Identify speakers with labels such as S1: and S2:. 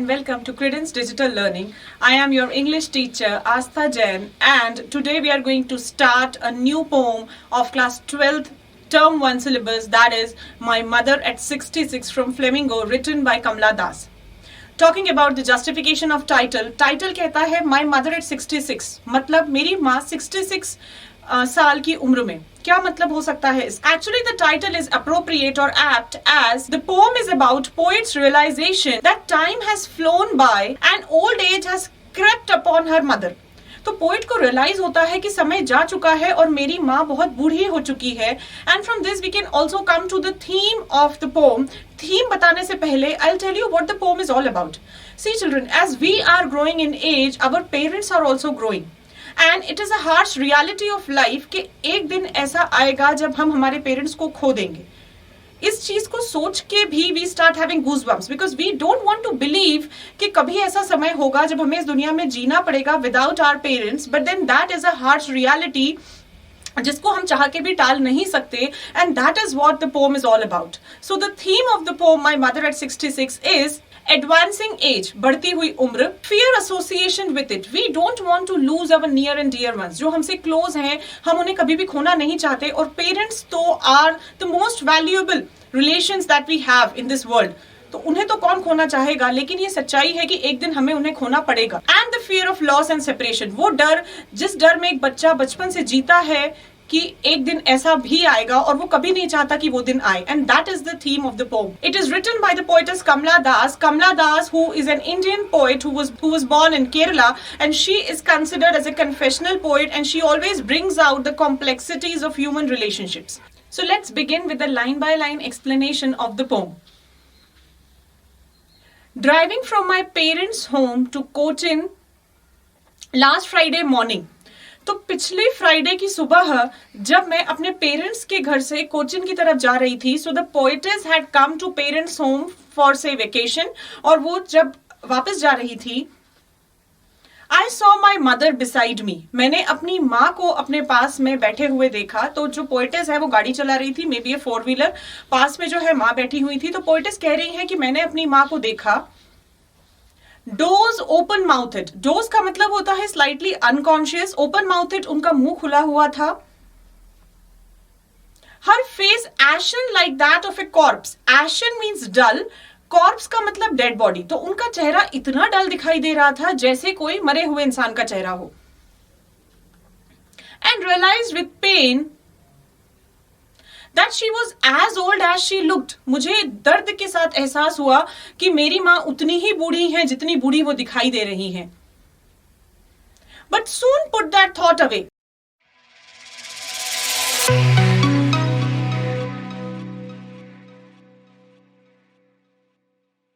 S1: and welcome to Credence Digital Learning. I am your English teacher Astha Jain, and today we are going to start a new poem of class 12th term 1 syllabus, that is My Mother at 66 from Flamingo, written by Kamla Das. Talking about the justification of title कहता है My Mother at 66, मतलब मेरी माँ 66 साल की उम्र में. क्या मतलब हो सकता है? Actually, the title is appropriate or apt as the poem is about poet's realization that time has flown by and old age has crept upon her mother. तो पोइट को रियलाइज होता है कि समय जा चुका है और मेरी माँ बहुत बूढ़ी हो चुकी है. And from this we can also come to the theme of the poem. Theme बताने से पहले I will tell you what the poem is all about. See children, as we are growing in age, our parents are also growing. And it is a harsh reality of life कि एक दिन ऐसा आएगा जब हम हमारे parents को खो देंगे. इस चीज को सोच के भी we start having goosebumps because we don't want to believe कि कभी ऐसा समय होगा जब हमें इस दुनिया में जीना पड़ेगा without our parents. But then that is a harsh reality जिसको हम चाह के भी टाल नहीं सकते. And that is what the poem is all about. So the theme of the poem my mother at 66 is advancing age, बढ़ती हुई उम्र. fear association with it, we don't want to lose our near and dear ones. जो हमसे close हैं हम उन्हें कभी भी खोना नहीं चाहते. और पेरेंट्स तो are the most valuable relations that we have in this world. तो उन्हें तो कौन खोना चाहेगा, लेकिन ये सच्चाई है कि एक दिन हमें उन्हें खोना पड़ेगा. And the fear of loss and separation, वो डर जिस डर में एक बच्चा बचपन से जीता है कि एक दिन ऐसा भी आएगा और वो कभी नहीं चाहता कि वो दिन आए. And that is the theme of the poem. It is written by the poetess Kamla Das. Kamla Das, who is an Indian poet who was born in Kerala, and she is considered as a confessional poet, and she always brings out the complexities of human relationships. So let's begin with the line by line explanation of the poem. Driving from my parents' home to Cochin last Friday morning. तो पिछले Friday की सुबह जब मैं अपने parents के घर से कोचिन की तरफ जा रही थी, so the poetess had come to parents home for say vacation. और वो जब वापस जा रही थी, I saw my mother beside me, मैंने अपनी माँ को अपने पास में बैठे हुए देखा. तो जो पोएटेस है वो गाड़ी चला रही थी, मे बी ए 4-व्हीलर, पास में जो है माँ बैठी हुई थी. तो पोएटेस कह रही है कि मैंने अपनी माँ को देखा. डोज ओपन माउथेड, डोज का मतलब होता है स्लाइटली अनकॉन्शियस, ओपन माउथेड उनका मुंह खुला हुआ था. हर face ashen like that of a corpse, ashen means dull, corpse का मतलब डेड बॉडी. तो उनका चेहरा इतना डल दिखाई दे रहा था जैसे कोई मरे हुए इंसान का चेहरा हो. And realised with pain that she was as old as she looked. मुझे दर्द के साथ एहसास हुआ कि मेरी माँ उतनी ही बूढ़ी है जितनी बूढ़ी वो दिखाई दे रही हैं. But soon put that thought away.